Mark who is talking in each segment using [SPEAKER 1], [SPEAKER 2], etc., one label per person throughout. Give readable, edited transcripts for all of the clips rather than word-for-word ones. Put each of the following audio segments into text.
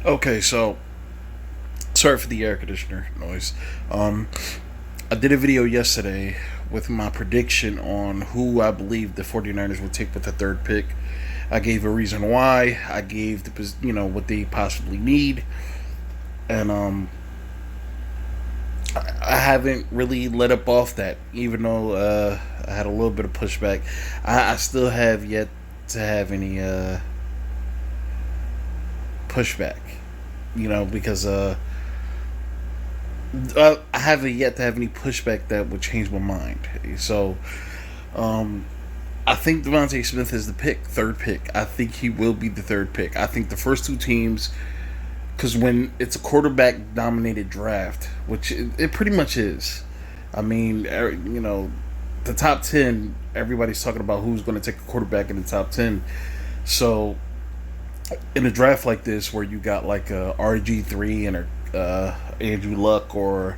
[SPEAKER 1] Okay, so sorry for the air conditioner noise. Um, I did a video yesterday with my prediction on who I believe the 49ers would take with the third pick. I gave a reason why. I gave what they possibly need, and I haven't really let up off that. Even though I had a little bit of pushback, I still have yet to have any pushback. Because I haven't yet to have any pushback that would change my mind. So, um, I think Devontae Smith is the third pick. I think he will be the third pick. I think the first two teams, because when it's a quarterback dominated draft, which it pretty much is, I mean, the top 10, everybody's talking about who's going to take a quarterback in the top 10. So, in a draft like this, where you got like a RG3 and a Andrew Luck, or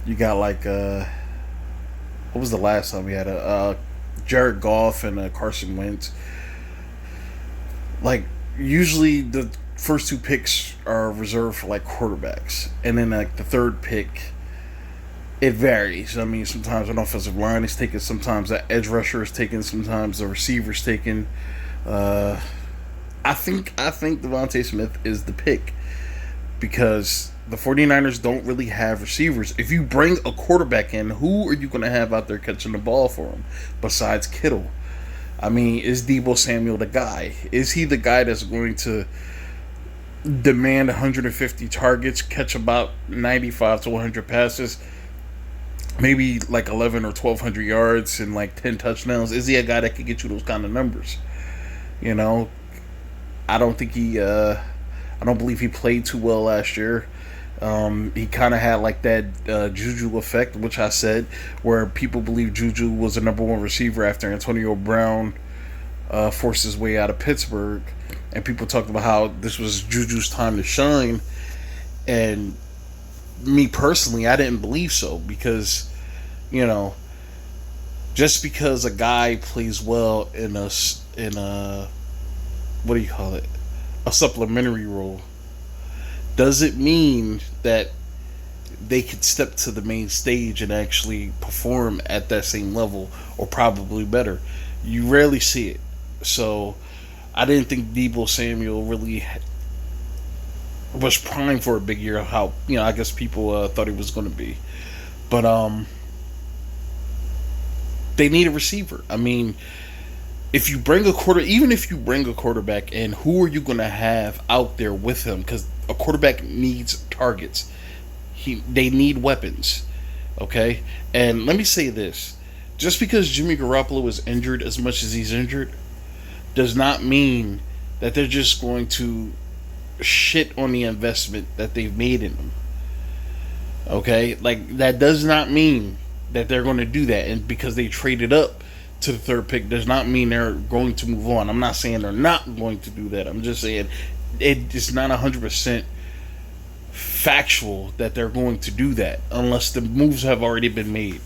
[SPEAKER 1] you got like what was the last time we had a Jared Goff and a Carson Wentz? Like usually the first two picks are reserved for like quarterbacks, and then like the third pick, it varies. I mean, sometimes an offensive line is taken, sometimes that edge rusher is taken, sometimes the receiver is taken. Uh, I think Devontae Smith is the pick because the 49ers don't really have receivers. If you bring a quarterback in, who are you going to have out there catching the ball for him besides Kittle? I mean, is Debo Samuel the guy? Is he the guy that's going to demand 150 targets, catch about 95 to 100 passes, maybe like 11 or 1200 yards and like 10 touchdowns? Is he a guy that can get you those kind of numbers? You know, I don't think I don't believe he played too well last year. He kind of had like that Juju effect, which I said, where people believe Juju was the number one receiver after Antonio Brown forced his way out of Pittsburgh, and people talked about how this was Juju's time to shine. And me personally, I didn't believe so because, you know, just because a guy plays well in a what do you call it, a supplementary role, doesn't mean that they could step to the main stage and actually perform at that same level or probably better. You rarely see it. So I didn't think Debo Samuel really was primed for a big year. How I guess people thought he was going to be, but they need a receiver. I mean, if you bring even if you bring a quarterback in, who are you going to have out there with him? Because a quarterback needs targets. They need weapons. Okay, and let me say this: just because Jimmy Garoppolo is injured as much as he's injured, does not mean that they're just going to shit on the investment that they've made in him. Okay, like that does not mean that they're going to do that, and because they traded up to the third pick does not mean they're going to move on. I'm not saying they're not going to do that. I'm just saying it is not 100% factual that they're going to do that unless the moves have already been made.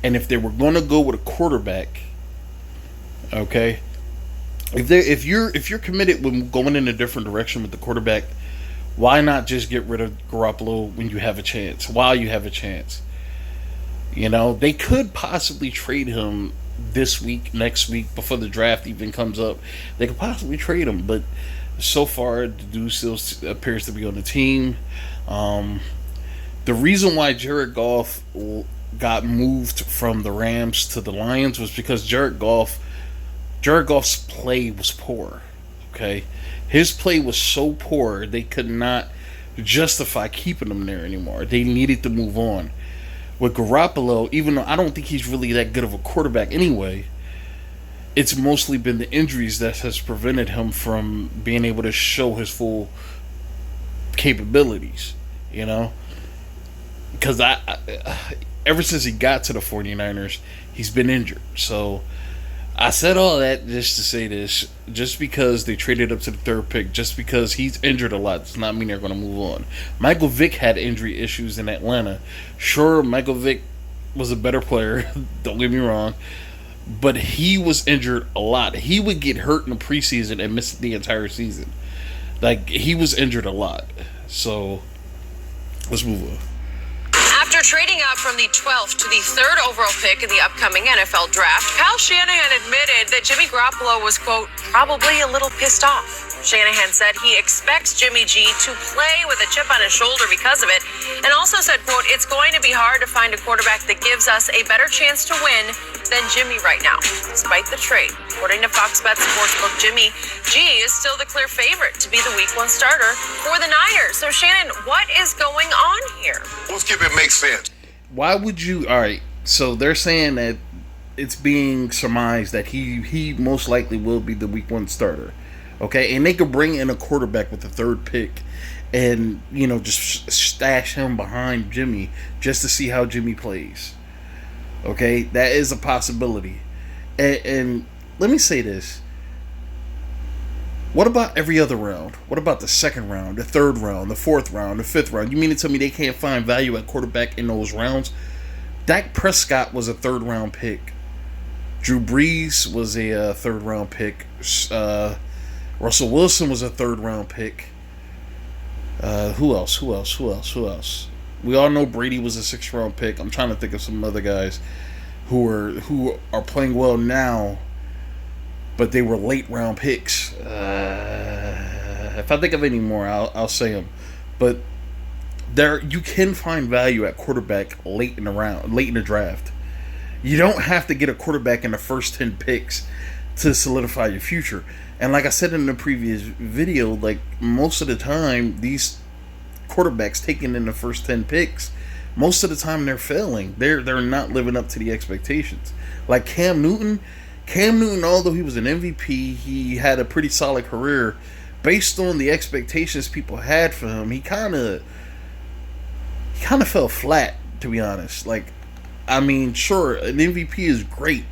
[SPEAKER 1] And if they were going to go with a quarterback, okay, if you're committed with going in a different direction with the quarterback, why not just get rid of Garoppolo when you have a chance? While you have a chance, they could possibly trade him this week, next week, before the draft even comes up. They could possibly trade him, but so far the dude still appears to be on the team. The reason why Jared Goff got moved from the Rams to the Lions was because Jared Goff's play was poor. Okay, his play was so poor they could not justify keeping him there anymore. They needed to move on. With Garoppolo, even though I don't think he's really that good of a quarterback anyway, it's mostly been the injuries that has prevented him from being able to show his full capabilities. You know, because ever since he got to the 49ers, he's been injured. So I said all that just to say this. Just because they traded up to the third pick, just because he's injured a lot, does not mean they're going to move on. Michael Vick had injury issues in Atlanta. Sure, Michael Vick was a better player, don't get me wrong, but he was injured a lot. He would get hurt in the preseason and miss the entire season. Like, he was injured a lot. So, let's move on.
[SPEAKER 2] After trading up from the 12th to the 3rd overall pick in the upcoming NFL draft, Kyle Shanahan admitted that Jimmy Garoppolo was, quote, probably a little pissed off. Shanahan said he expects Jimmy G to play with a chip on his shoulder because of it, and also said, quote, it's going to be hard to find a quarterback that gives us a better chance to win than Jimmy right now, despite the trade. According to Fox Bet Sportsbook, Jimmy G is still the clear favorite to be the Week 1 starter for the Niners. So, Shannon, what is going on here?
[SPEAKER 3] Let's give it makes sense.
[SPEAKER 1] Why would you... All right, so they're saying that it's being surmised that he most likely will be the Week 1 starter. Okay, and they could bring in a quarterback with the 3rd pick and, you know, just stash him behind Jimmy just to see how Jimmy plays. Okay, that is a possibility. And let me say this. What about every other round? What about the 2nd round, the 3rd round, the 4th round, the 5th round? You mean to tell me they can't find value at quarterback in those rounds? Dak Prescott was a 3rd round pick. Drew Brees was a 3rd round pick. Russell Wilson was a 3rd round pick. Who else? We all know Brady was a 6th round pick. I'm trying to think of some other guys who are playing well now, but they were late round picks. If I think of any more, I'll say them. But you can find value at quarterback late in the draft. You don't have to get a quarterback in the first 10 picks to solidify your future. And like I said in the previous video, like, most of the time, these quarterbacks taken in the first 10 picks, most of the time they're failing. They're not living up to the expectations. Like Cam Newton, although he was an MVP, he had a pretty solid career. Based on the expectations people had for him, he kind of fell flat, to be honest. Like, I mean, sure, an MVP is great.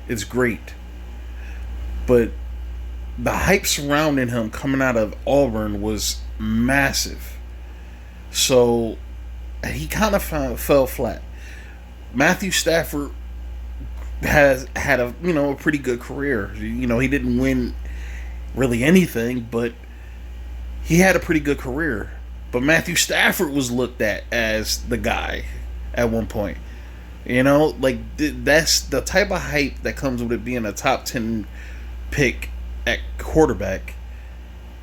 [SPEAKER 1] It's great. But the hype surrounding him coming out of Auburn was massive. So he kind of fell flat. Matthew Stafford has had a pretty good career. He didn't win really anything, but he had a pretty good career. But Matthew Stafford was looked at as the guy at one point. That's the type of hype that comes with it being a top 10 pick at quarterback.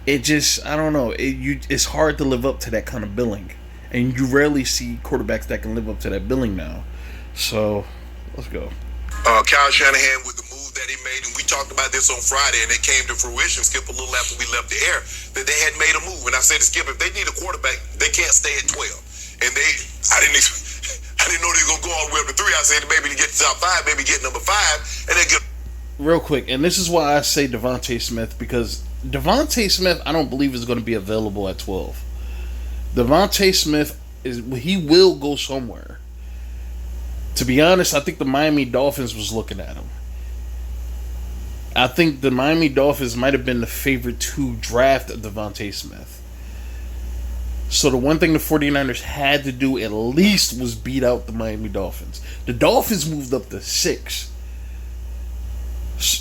[SPEAKER 1] It just, I don't know, it's hard to live up to that kind of billing, and you rarely see quarterbacks that can live up to that billing now. So let's go.
[SPEAKER 3] Kyle Shanahan with the move that he made, and we talked about this on Friday, and it came to fruition, Skip, a little after we left the air, that they had made a move. And I said to Skip, if they need a quarterback, they can't stay at 12. And I didn't know they were going to go all the way up to 3. I said maybe to get to top 5, maybe get number 5, and then get...
[SPEAKER 1] Real quick, and this is why I say Devontae Smith, because Devontae Smith, I don't believe is going to be available at 12. Devontae Smith he will go somewhere. To be honest, I think the Miami Dolphins was looking at him. I think the Miami Dolphins might have been the favorite to draft Devontae Smith. So the one thing the 49ers had to do at least was beat out the Miami Dolphins. The Dolphins moved up to 6.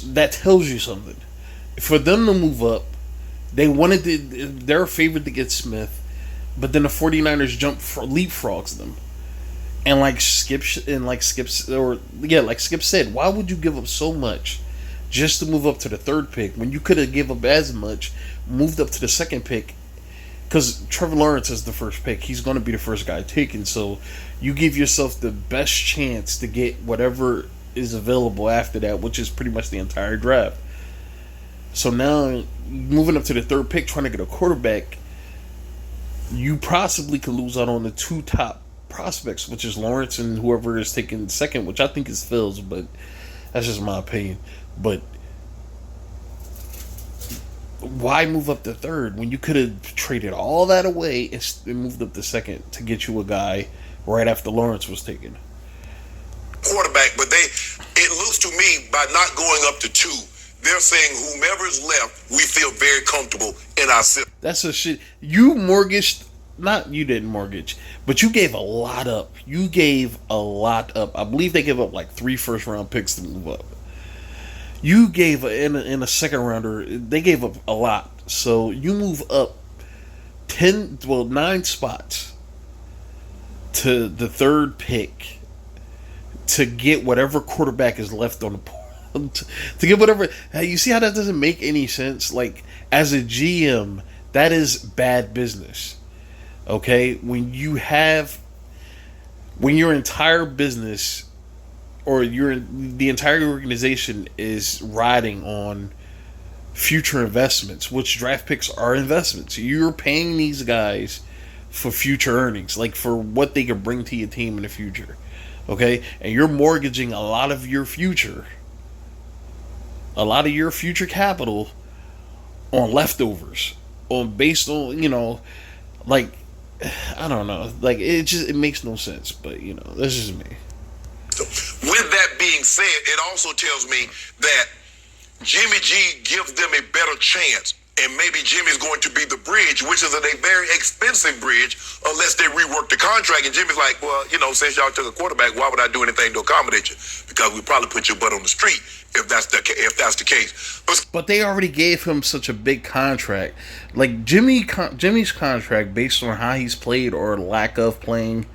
[SPEAKER 1] That tells you something. For them to move up, they're favored to get Smith, but then the 49ers leapfrogs them. And like Skip said, why would you give up so much just to move up to the 3rd pick when you could have give up as much, moved up to the 2nd pick? Because Trevor Lawrence is the 1st pick. He's going to be the first guy taken. So you give yourself the best chance to get whatever is available after that, which is pretty much the entire draft. So now, moving up to the 3rd pick, trying to get a quarterback, you possibly could lose out on the 2 top prospects, which is Lawrence and whoever is taken 2nd, which I think is Fields, but that's just my opinion. But why move up to 3rd when you could have traded all that away and moved up to 2nd to get you a guy right after Lawrence was taken?
[SPEAKER 3] Quarterback, but it looks to me, by not going up to 2, they're saying whomever's left, we feel very comfortable in our system.
[SPEAKER 1] That's a shit. You didn't mortgage, but you gave a lot up. I believe they gave up like 3 first-round picks to move up. You gave in a 2nd rounder. They gave up a lot. So you move up 9 spots to the third pick to get whatever quarterback is left on the board. To get whatever. You see how that doesn't make any sense? Like, as a GM, that is bad business. Okay? When your entire business or the entire organization is riding on future investments, which draft picks are investments. You're paying these guys for future earnings, like for what they could bring to your team in the future. Okay? And you're mortgaging a lot of your future capital on leftovers, based on, like, I don't know, like, it makes no sense, but that's just me.
[SPEAKER 3] With that being said, it also tells me that Jimmy G gives them a better chance. And maybe Jimmy's going to be the bridge, which is a very expensive bridge, unless they rework the contract. And Jimmy's like, well, since y'all took a quarterback, why would I do anything to accommodate you? Because we probably put your butt on the street if that's the case.
[SPEAKER 1] But they already gave him such a big contract. Like, Jimmy's contract, based on how he's played or lack of playing,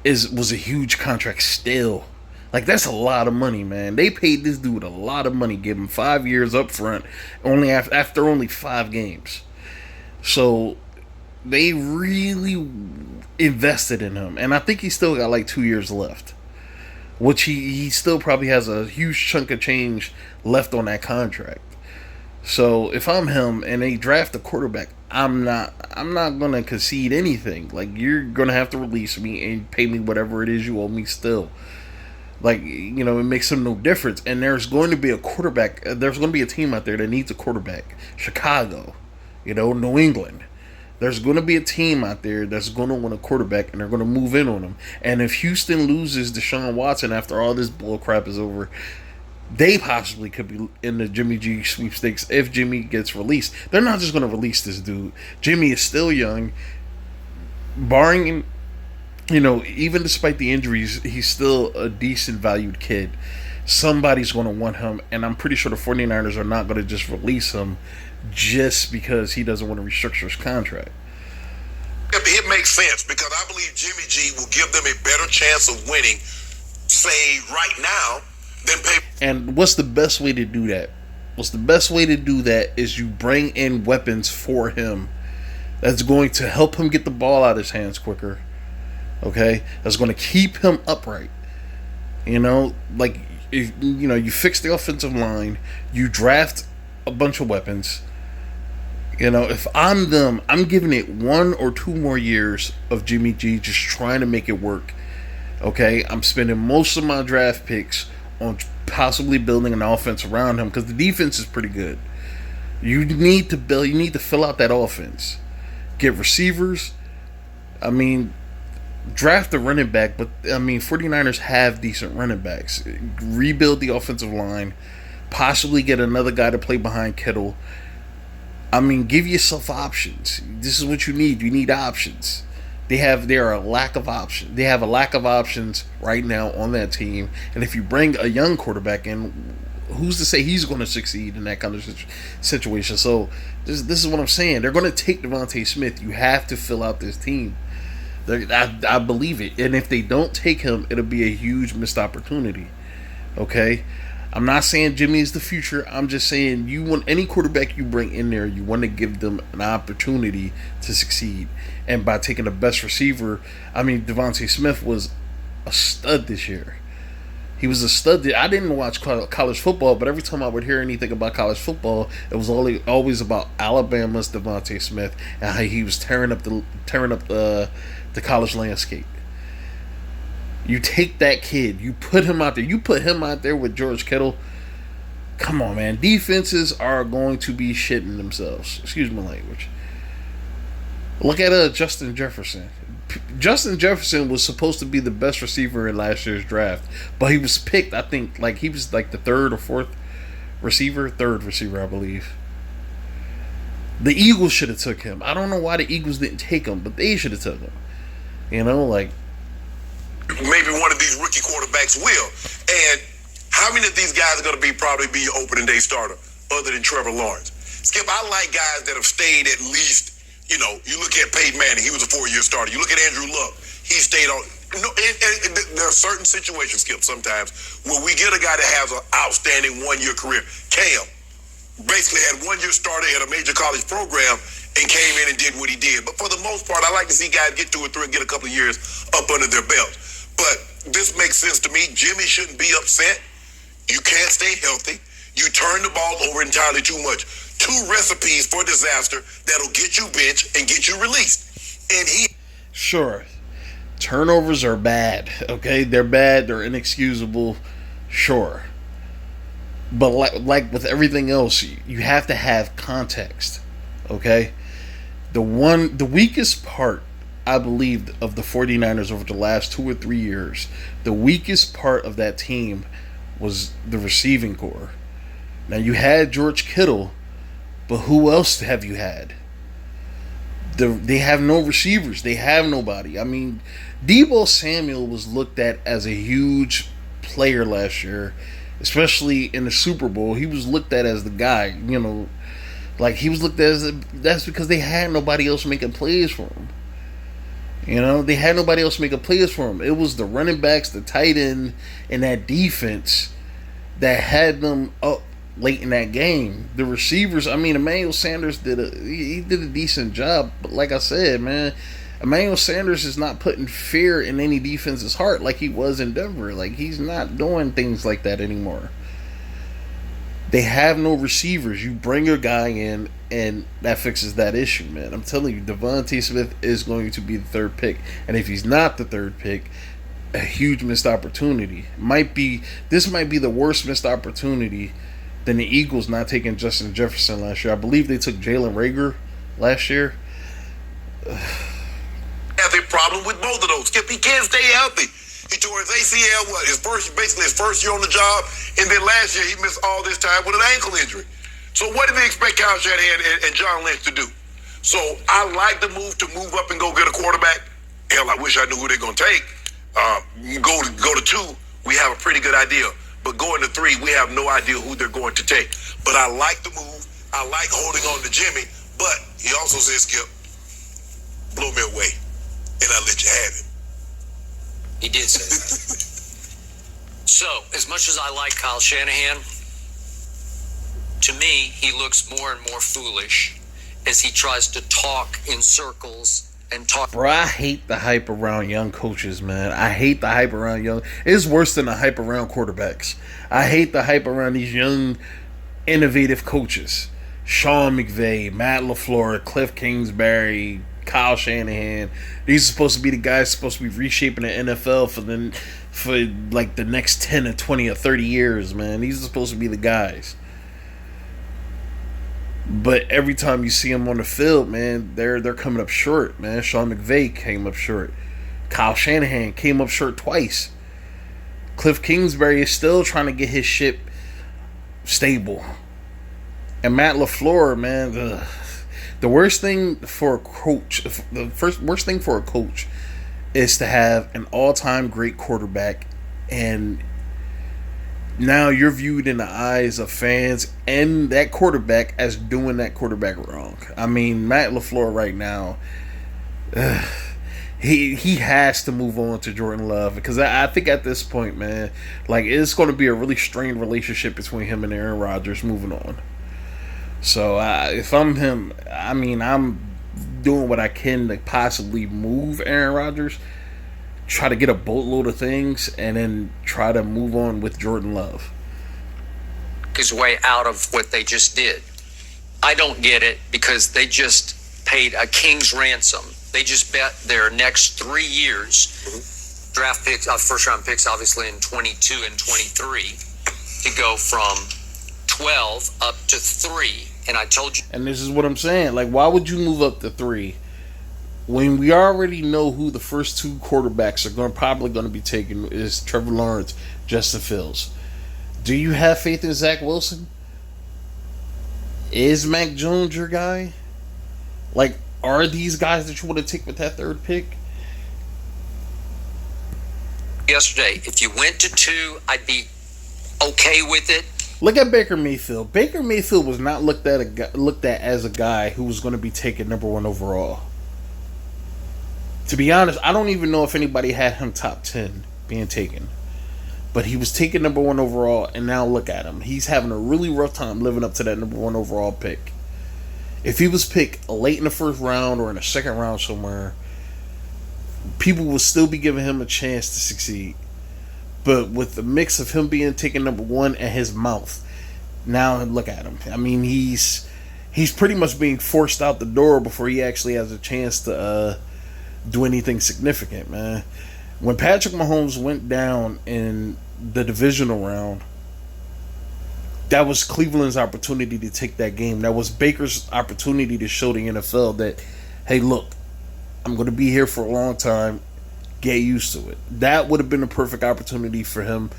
[SPEAKER 1] was a huge contract still. Like, that's a lot of money, man. They paid this dude a lot of money, gave him 5 years up front, only after only 5 games. So they really invested in him, and I think he still got like 2 years left, which he still probably has a huge chunk of change left on that contract. So if I'm him and they draft a quarterback, I'm not gonna concede anything. Like, you're gonna have to release me and pay me whatever it is you owe me still. Like, it makes them no difference. And there's going to be a quarterback. There's going to be a team out there that needs a quarterback. Chicago, New England. There's going to be a team out there that's going to want a quarterback, and they're going to move in on him. And if Houston loses Deshaun Watson after all this bull crap is over, they possibly could be in the Jimmy G sweepstakes if Jimmy gets released. They're not just going to release this dude. Jimmy is still young. Barring, even despite the injuries, he's still a decent valued kid. Somebody's going to want him, and I'm pretty sure the 49ers are not going to just release him just because he doesn't want to restructure his contract.
[SPEAKER 3] It makes sense, because I believe Jimmy G will give them a better chance of winning, say, right now, than pay.
[SPEAKER 1] And what's the best way to do that? The best way to do that is you bring in weapons for him that's going to help him get the ball out of his hands quicker. Okay, that's going to keep him upright. Like, if you fix the offensive line, you draft a bunch of weapons. If I'm them, I'm giving it 1 or 2 more years of Jimmy G, just trying to make it work. Okay, I'm spending most of my draft picks on possibly building an offense around him, because the defense is pretty good. You need to fill out that offense. Get receivers. Draft a running back, but 49ers have decent running backs. Rebuild the offensive line, possibly get another guy to play behind Kittle. Give yourself options. This is what you need. You need options. They have a lack of options. They have a lack of options right now on that team. And if you bring a young quarterback in, who's to say he's going to succeed in that kind of situation? So this is what I'm saying. They're going to take Devontae Smith. You have to fill out this team. I believe it. And if they don't take him, it'll be a huge missed opportunity. Okay? I'm not saying Jimmy is the future. I'm just saying, you want any quarterback you bring in there, you want to give them an opportunity to succeed. And by taking the best receiver, Devontae Smith was a stud this year. He was a stud. I didn't watch college football, but every time I would hear anything about college football, it was always about Alabama's Devontae Smith and how he was tearing up the college landscape. You take that kid, you put him out there. You put him out there with George Kittle. Come on, man. Defenses are going to be shitting themselves. Excuse my language. Look at Justin Jefferson. Justin Jefferson was supposed to be the best receiver in last year's draft, but he was picked, I think, like he was like the third receiver, I believe. The Eagles should have took him. I don't know why the Eagles didn't take him, but they should have took him. Maybe
[SPEAKER 3] one of these rookie quarterbacks will. And how many of these guys are going to probably be your opening day starter other than Trevor Lawrence? Skip, I like guys that have stayed at least, you look at Peyton Manning, he was a 4-year starter. You look at Andrew Luck, he stayed on. There are certain situations, Skip, sometimes where we get a guy that has an outstanding 1-year career. Cam basically had 1 year starter at a major college program and came in and did what he did. But for the most part, I like to see guys get 2 or 3 and get a couple of years up under their belt. But this makes sense to me. Jimmy shouldn't be upset. You can't stay healthy. You turn the ball over entirely too much. 2 recipes for disaster that'll get you benched and get you released. And
[SPEAKER 1] Sure. Turnovers are bad, okay? They're bad. They're inexcusable. Sure. But like with everything else, you have to have context, okay? The weakest part, I believe, of the 49ers over the last 2 or 3 years, the weakest part of that team was the receiving core. Now, you had George Kittle, but who else have you had? They have no receivers. They have nobody. I mean, Deebo Samuel was looked at as a huge player last year, especially in the Super Bowl. He was looked at as the guy, like he was looked at as that's because they had nobody else making plays for him. They had nobody else making plays for him. It was the running backs, the tight end, and that defense that had them up late in that game. The receivers, I mean, Emmanuel Sanders did a decent job, but like I said, man, Emmanuel Sanders is not putting fear in any defense's heart like he was in Denver. Like, he's not doing things like that anymore. They have no receivers. You bring your guy in, and that fixes that issue, man. I'm telling you, Devontae Smith is going to be the 3rd pick, and if he's not the 3rd pick, a huge missed opportunity. This might be the worst missed opportunity than the Eagles not taking Justin Jefferson last year. I believe they took Jalen Reagor last year.
[SPEAKER 3] Has a problem with both of those. Skip, he can't stay healthy. He tore his ACL, basically his first year on the job, and then last year he missed all this time with an ankle injury. So what did they expect Kyle Shanahan and John Lynch to do? So I like the move to move up and go get a quarterback. Hell, I wish I knew who they're going to take. Go to 2, we have a pretty good idea. But going to 3, we have no idea who they're going to take. But I like the move. I like holding on to Jimmy. But he also said, Skip, blow me away, and I'll let you have it.
[SPEAKER 4] He did say that. So, as much as I like Kyle Shanahan, to me, he looks more and more foolish as he tries to talk in circles and talk.
[SPEAKER 1] Bro, I hate the hype around young coaches, man. I hate the hype around young. It's worse than the hype around quarterbacks. I hate the hype around these young, innovative coaches. Sean McVay, Matt LaFleur, Cliff Kingsbury, Kyle Shanahan. These are supposed to be the guys supposed to be reshaping the NFL for like the next 10 or 20 or 30 years, man. These are supposed to be the guys. But every time you see them on the field, man, they're coming up short, man. Sean McVay came up short. Kyle Shanahan came up short twice. Cliff Kingsbury is still trying to get his ship stable. And Matt LaFleur, man, the worst thing for a coach, worst thing for a coach is to have an all-time great quarterback, and now you're viewed in the eyes of fans and that quarterback as doing that quarterback wrong. I mean, Matt LaFleur right now, he has to move on to Jordan Love, because I think at this point, man, like, it's going to be a really strained relationship between him and Aaron Rodgers moving on. So if I'm him, I mean, I'm doing what I can to possibly move Aaron Rodgers, try to get a boatload of things, and then try to move on with Jordan Love.
[SPEAKER 4] His way out of what they just did. I don't get it, because they just paid a king's ransom. They just bet their next 3 years, draft picks, first round picks, obviously in 22 and 23, to go from 12 up to 3. And I told you.
[SPEAKER 1] And this is what I'm saying. Like, why would you move up to 3 when we already know who the first 2 quarterbacks are probably going to be taken is Trevor Lawrence, Justin Fields? Do you have faith in Zach Wilson? Is Mac Jones your guy? Like, are these guys that you want to take with that 3rd pick?
[SPEAKER 4] Yesterday, if you went to 2, I'd be okay with it.
[SPEAKER 1] Look at Baker Mayfield. Baker Mayfield was not looked at as a guy who was going to be taken number one overall. To be honest, I don't even know if anybody had him top 10 being taken. But he was taken number one overall, and now look at him. He's having a really rough time living up to that number one overall pick. If he was picked late in the first round or in the second round somewhere, people would still be giving him a chance to succeed. But with the mix of him being taken number one and his mouth, now look at him. I mean, he's pretty much being forced out the door before he actually has a chance to do anything significant, man. When Patrick Mahomes went down in the divisional round, that was Cleveland's opportunity to take that game. That was Baker's opportunity to show the NFL that, hey, look, I'm going to be here for a long time. Get used to it. That would have been a perfect opportunity for him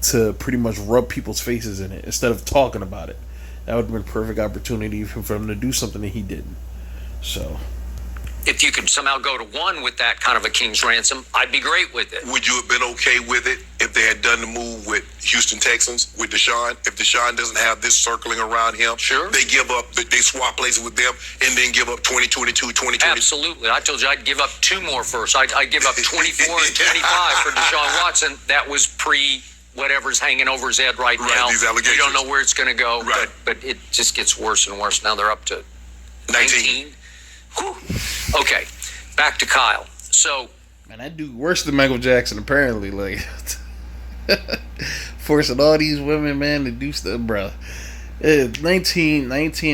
[SPEAKER 1] to pretty much rub people's faces in it instead of talking about it. That would have been a perfect opportunity for him to do something that he didn't. So,
[SPEAKER 4] if you could somehow go to one with that kind of a king's ransom, I'd be great with it.
[SPEAKER 3] Would you have been okay with it if they had done the move with Houston Texans, with Deshaun? If Deshaun doesn't have this circling around him,
[SPEAKER 4] sure.
[SPEAKER 3] They swap places with them and then give up 2022, 2020.
[SPEAKER 4] Absolutely. I told you I'd give up two more first. I'd give up 24 and 25 for Deshaun Watson. That was pre whatever's hanging over his head right now.
[SPEAKER 3] These allegations.
[SPEAKER 4] You don't know where it's going to go,
[SPEAKER 3] right.
[SPEAKER 4] but it just gets worse and worse. Now they're up to 19. Whew. Okay, back to Kyle. So,
[SPEAKER 1] man, that dude worse than Michael Jackson apparently. Like forcing all these women, man, to do stuff, bro. 19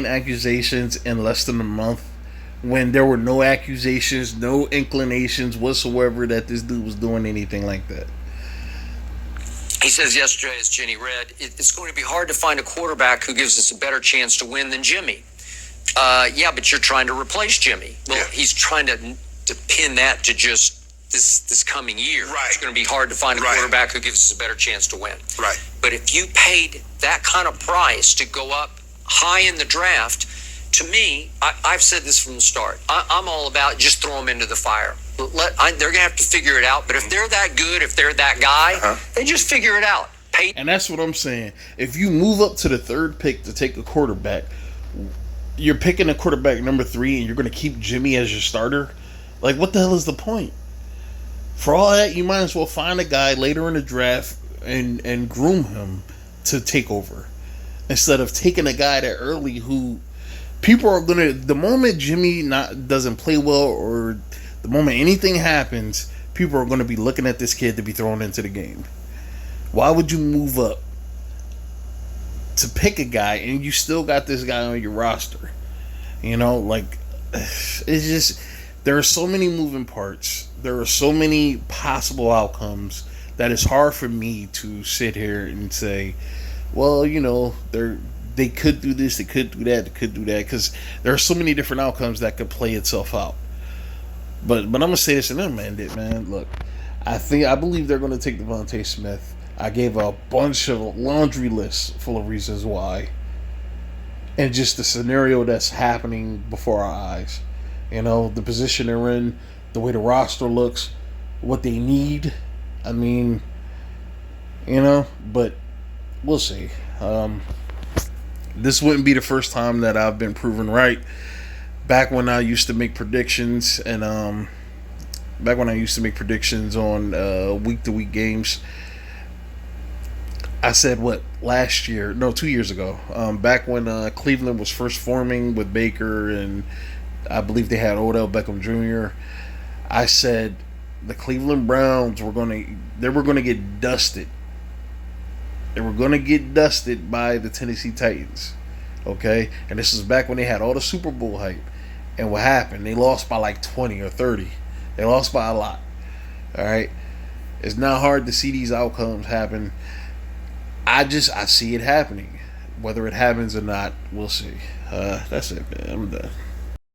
[SPEAKER 1] accusations in less than a month, when there were no accusations, no inclinations whatsoever that this dude was doing anything like that.
[SPEAKER 4] He says yesterday, as Jenny read, it's going to be hard to find a quarterback who gives us a better chance to win than Jimmy. Yeah, but you're trying to replace Jimmy. Well, yeah. He's trying to pin that to just this coming year.
[SPEAKER 3] Right.
[SPEAKER 4] It's going to be hard to find a quarterback who gives us a better chance to win.
[SPEAKER 3] Right.
[SPEAKER 4] But if you paid that kind of price to go up high in the draft, to me, I've said this from the start. I'm all about just throw them into the fire. They're going to have to figure it out. But if they're that good, if they're that guy, they just figure it out.
[SPEAKER 1] And that's what I'm saying. If you move up to the third pick to take a quarterback, you're picking a quarterback number 3 and you're going to keep Jimmy as your starter? Like, what the hell is the point? For all that, you might as well find a guy later in the draft and groom him to take over, instead of taking a guy that early who people are going to, the moment Jimmy doesn't play well, or the moment anything happens, people are going to be looking at this kid to be thrown into the game. Why would you move up to pick a guy and you still got this guy on your roster? You know, like, it's just, there are so many moving parts. There are so many possible outcomes that it's hard for me to sit here and say, well, you know, they could do this, they could do that, because there are so many different outcomes that could play itself out. But I'm gonna say this and then end it, man. Look, I believe they're gonna take Devontae Smith. I gave a bunch of laundry lists full of reasons why, and just the scenario that's happening before our eyes. You know, the position they're in, the way the roster looks, what they need. I mean, you know, but we'll see. This wouldn't be the first time that I've been proven right. Back when I used to make predictions, and on week-to-week games, I said 2 years ago, back when Cleveland was first forming with Baker, and I believe they had Odell Beckham Jr., I said the Cleveland Browns were going to get dusted. They were going to get dusted by the Tennessee Titans. Okay? And this was back when they had all the Super Bowl hype. And what happened? They lost by like 20 or 30. They lost by a lot. All right? It's not hard to see these outcomes happen. I see it happening. Whether it happens or not, we'll see. That's it, man. I'm done.